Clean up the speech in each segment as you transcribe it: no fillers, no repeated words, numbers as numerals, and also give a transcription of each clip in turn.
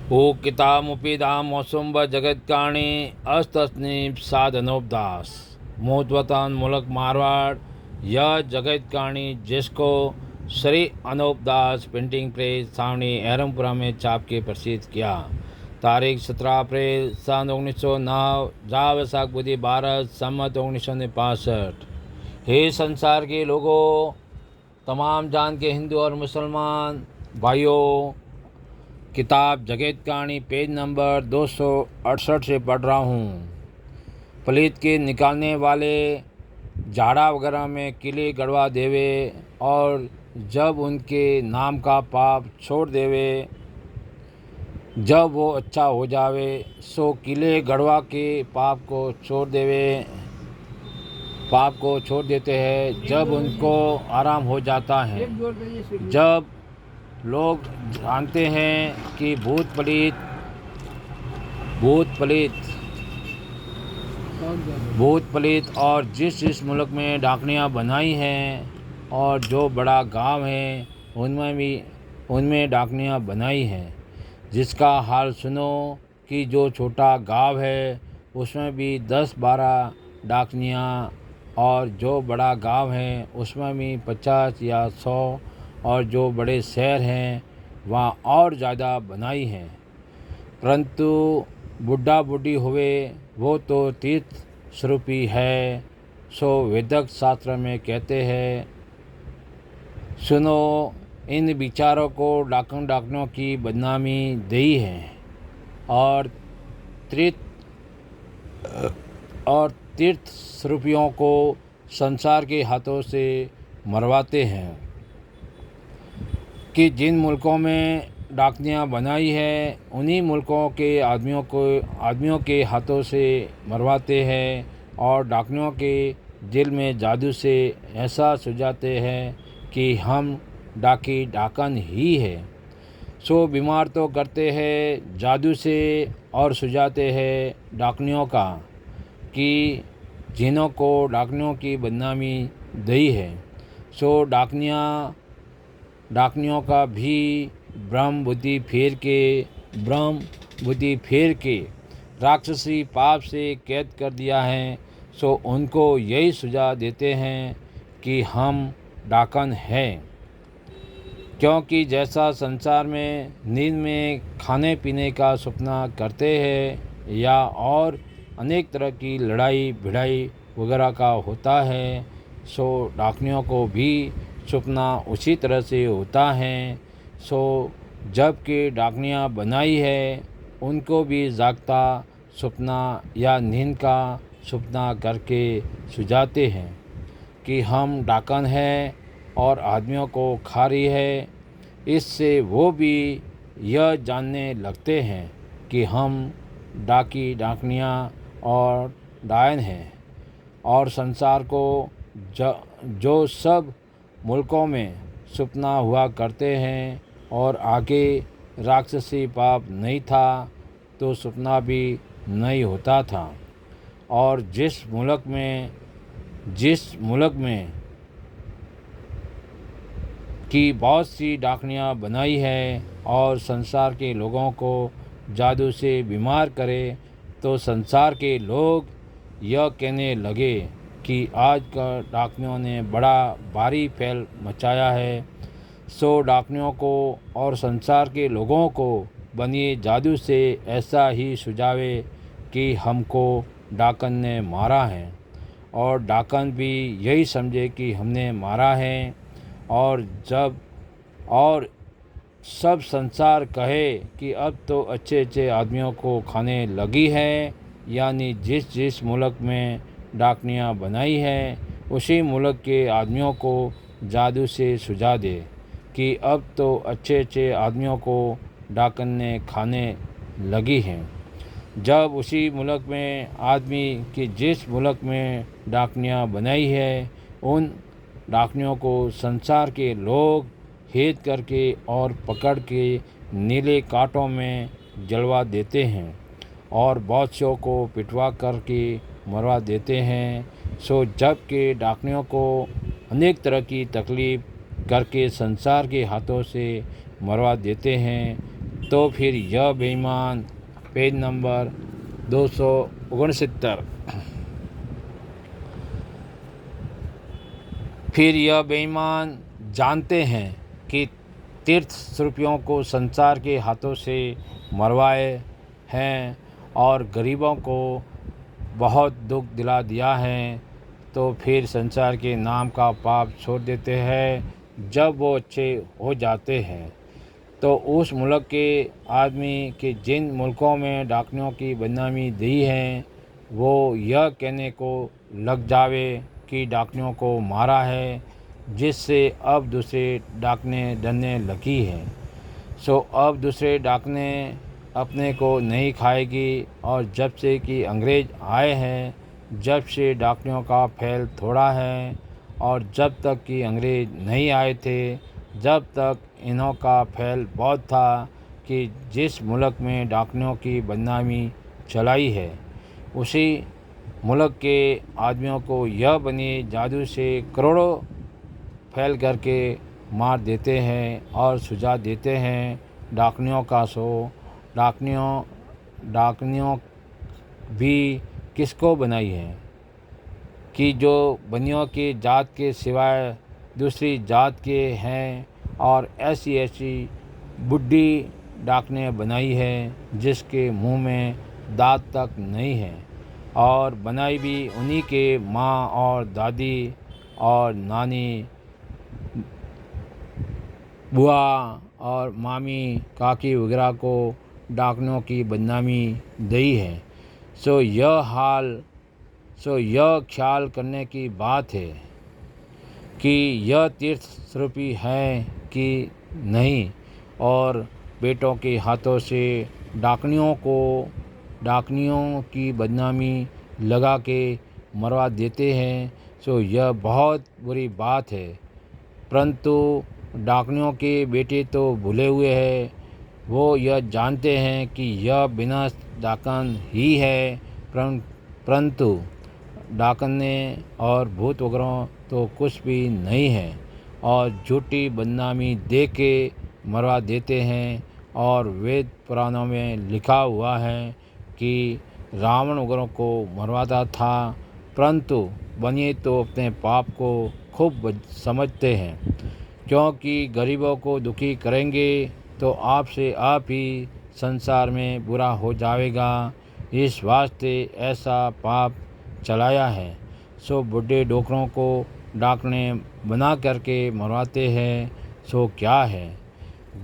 ओ कितामुपीदा मौसुम व जगत्काणी अस्तस्नीप साधनोपदास मोहतवतन मुलक मारवाड़ यह जगत्काणी जिसको श्री अनोपदास प्रिंटिंग प्रेस छावनी एरमपुरा में छाप के प्रसिद्ध किया। तारीख 17 अप्रैल सन 1909 जा वैसाख बुधि भारत सम्मत 1965। हे संसार के लोगों, तमाम जान के हिंदू और मुसलमान भाइयों, किताब जगत कहानी पेज नंबर 268 से पढ़ रहा हूँ। पलीत के निकालने वाले झाड़ा वगैरह में किले गड़वा देवे और जब उनके नाम का पाप छोड़ देवे, जब वो अच्छा हो जावे सो किले गड़वा के पाप को छोड़ देते हैं। जब उनको आराम हो जाता है, जब लोग जानते हैं कि भूत पलीत और जिस मुल्क में डाकनियाँ बनाई हैं और जो बड़ा गांव है उनमें डाकनियाँ बनाई हैं, जिसका हाल सुनो कि जो छोटा गांव है उसमें भी 10-12 डाकनियाँ और जो बड़ा गांव है उसमें भी 50 या 100 और जो बड़े शहर हैं वहाँ और ज़्यादा बनाई हैं। परंतु बुढ़ा बूढ़ी हुए वो तो तीर्थ स्वरूपी है, सो वेदक शास्त्र में कहते हैं। सुनो, इन विचारों को डाकनों की बदनामी दी है और तीर्थ स्वरूपियों को संसार के हाथों से मरवाते हैं कि जिन मुल्कों में डाकनियाँ बनाई है उन्हीं मुल्कों के आदमियों के हाथों से मरवाते हैं और डाकनियों के दिल में जादू से ऐसा सुझाते हैं कि हम डाकन ही है। सो बीमार तो करते हैं जादू से और सुझाते हैं डाकनियों का कि जिन्हों को डाकनियों की बदनामी दी है। सो डाकनियों का भी ब्रह्म बुद्धि फेर के राक्षसी पाप से कैद कर दिया है। सो उनको यही सुझाव देते हैं कि हम डाकन हैं, क्योंकि जैसा संसार में नींद में खाने पीने का सपना करते हैं या और अनेक तरह की लड़ाई भिड़ाई वगैरह का होता है, सो डाकनियों को भी सपना उसी तरह से होता है। सो जबकि डाकनियाँ बनाई है उनको भी जागता सपना या नींद का सपना करके सुझाते हैं कि हम डाकन हैं और आदमियों को खा रही है। इससे वो भी यह जानने लगते हैं कि हम डाकनियाँ और डायन हैं और संसार को जो सब मुल्कों में सपना हुआ करते हैं और आगे राक्षसी पाप नहीं था तो सपना भी नहीं होता था। और जिस मुल्क में की बहुत सी डाकनियाँ बनाई है और संसार के लोगों को जादू से बीमार करे, तो संसार के लोग यह कहने लगे कि आज का डाकनियों ने बड़ा भारी फैल मचाया है। सो डाकनियों को और संसार के लोगों को बनिए जादू से ऐसा ही सुझावे कि हमको डाकन ने मारा है और डाकन भी यही समझे कि हमने मारा है। और सब संसार कहे कि अब तो अच्छे आदमियों को खाने लगी है, यानी जिस मुल्क में डाकनियाँ बनाई है उसी मुल्क के आदमियों को जादू से सुझा दे कि अब तो अच्छे आदमियों को डाकन ने खाने लगी हैं। जब उसी मुल्क में आदमी कि जिस मुल्क में डाकनियाँ बनाई है उन डाकनियों को संसार के लोग हेत करके और पकड़ के नीले कांटों में जलवा देते हैं और बहुत शों को पिटवा करके मरवा देते हैं। सो जबकि डाकनियों को अनेक तरह की तकलीफ़ करके संसार के हाथों से मरवा देते हैं, तो फिर यह बेईमान, पेज नंबर 269। फिर यह बेईमान जानते हैं कि तीर्थ स्वरूपियों को संसार के हाथों से मरवाए हैं और गरीबों को बहुत दुख दिला दिया है, तो फिर संसार के नाम का पाप छोड़ देते हैं। जब वो अच्छे हो जाते हैं तो उस मुल्क के आदमी के जिन मुल्कों में डाकनियों की बदनामी दी है, वो यह कहने को लग जावे कि डाकनियों को मारा है, जिससे अब दूसरे डाकने डरने लगी हैं। सो अब दूसरे डाकने अपने को नहीं खाएगी। और जब से कि अंग्रेज़ आए हैं, जब से डाकनियों का फैल थोड़ा है, और जब तक कि अंग्रेज़ नहीं आए थे, जब तक इन्हों का फैल बहुत था कि जिस मुल्क में डाकनियों की बदनामी चलाई है, उसी मुल्क के आदमियों को यह बने जादू से करोड़ों फैल करके मार देते हैं और सुझा देते हैं डाकनियों का। डाकनियों भी किसको बनाई है कि जो बनियों की जात के सिवाय दूसरी जात के हैं, और ऐसी ऐसी बुढ़ी डाकने बनाई है जिसके मुंह में दांत तक नहीं है, और बनाई भी उन्हीं के माँ और दादी और नानी, बुआ और मामी, काकी वगैरह को डाकनों की बदनामी दी है। सो यह ख्याल करने की बात है कि यह तीर्थ स्वरूपी है कि नहीं, और बेटों के हाथों से डाकनियों की बदनामी लगा के मरवा देते हैं। सो यह बहुत बुरी बात है। परंतु डाकनियों के बेटे तो भूले हुए हैं। वो यह जानते हैं कि यह बिना डाकन ही है, परंतु डाकने और भूत वगैरह तो कुछ भी नहीं है, और झूठी बदनामी दे के मरवा देते हैं। और वेद पुराणों में लिखा हुआ है कि रावण वगैरह को मरवाता था, परंतु बनिए तो अपने पाप को खूब समझते हैं, क्योंकि गरीबों को दुखी करेंगे तो आपसे आप ही संसार में बुरा हो जाएगा। इस वास्ते ऐसा पाप चलाया है। सो बुढ़े डोकरों को डाकने बना करके मरवाते हैं। सो क्या है,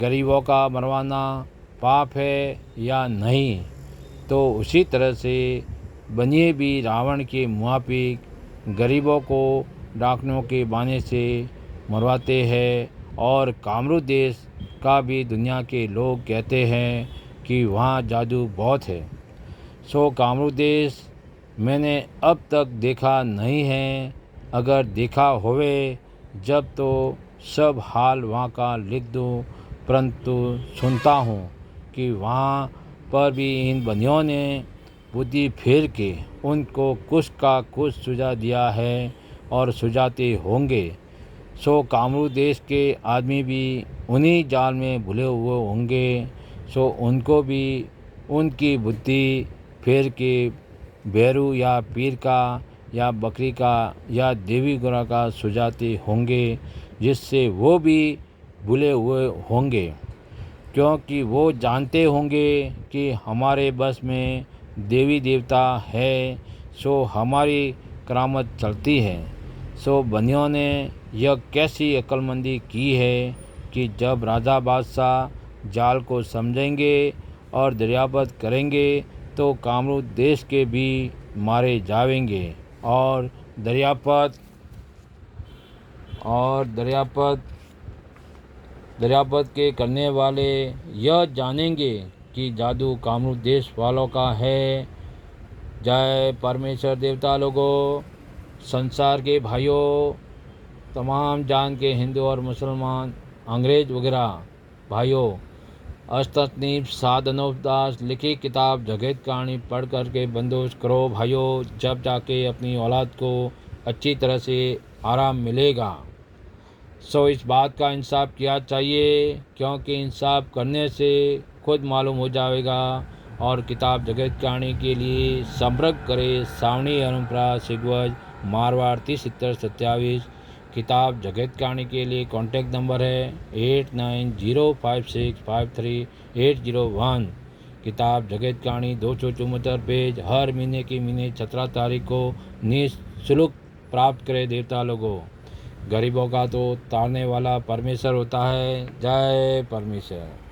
गरीबों का मरवाना पाप है या नहीं? तो उसी तरह से बनिए भी रावण के मुआफिक गरीबों को डाकनों के बहाने से मरवाते हैं। और कामरू देश का भी दुनिया के लोग कहते हैं कि वहाँ जादू बहुत है। सो कामरू देश मैंने अब तक देखा नहीं है। अगर देखा होवे जब तो सब हाल वहाँ का लिख दूँ, परंतु सुनता हूँ कि वहाँ पर भी इन बंदियों ने बुद्धि फेर के उनको कुछ का कुछ सुझा दिया है और सुझाते होंगे। सो कामरू देश के आदमी भी उन्हीं जाल में भुले हुए होंगे। सो उनको भी उनकी बुद्धि फेर के भैरू या पीर का या बकरी का या देवी गुरा का सुझाते होंगे, जिससे वो भी भुले हुए होंगे, क्योंकि वो जानते होंगे कि हमारे बस में देवी देवता है। सो हमारी करामत चलती है। सो बनियों ने यह कैसी अक्लमंदी की है कि जब राजा बादशाह जाल को समझेंगे और दरियाबत करेंगे तो कामरू देश के भी मारे जाएंगे, और दरियापत के करने वाले यह जानेंगे कि जादू कामरू देश वालों का है। जय परमेश्वर देवता लोगों, संसार के भाइयों, तमाम जान के हिंदू और मुसलमान, अंग्रेज वगैरह भाइयों, अष्टनीप साधनोपदास लिखी किताब जगत कहानी पढ़ करके बंदोबस्त करो भाइयों, जब जाके अपनी औलाद को अच्छी तरह से आराम मिलेगा। सो इस बात का इंसाफ किया चाहिए, क्योंकि इंसाफ करने से खुद मालूम हो जाएगा। और किताब जगत कहानी के लिए संपर्क करें सावनी अनुप्रा सिगवज मारवाड़ 307027। किताब जगत कहानी के लिए कॉन्टैक्ट नंबर है 8905653801। किताब जगत कहानी 274 पेज हर महीने की महीने 17 तारीख को निःशुल्क प्राप्त करें। देवता लोगों, गरीबों का तो तारने वाला परमेश्वर होता है। जय परमेश्वर।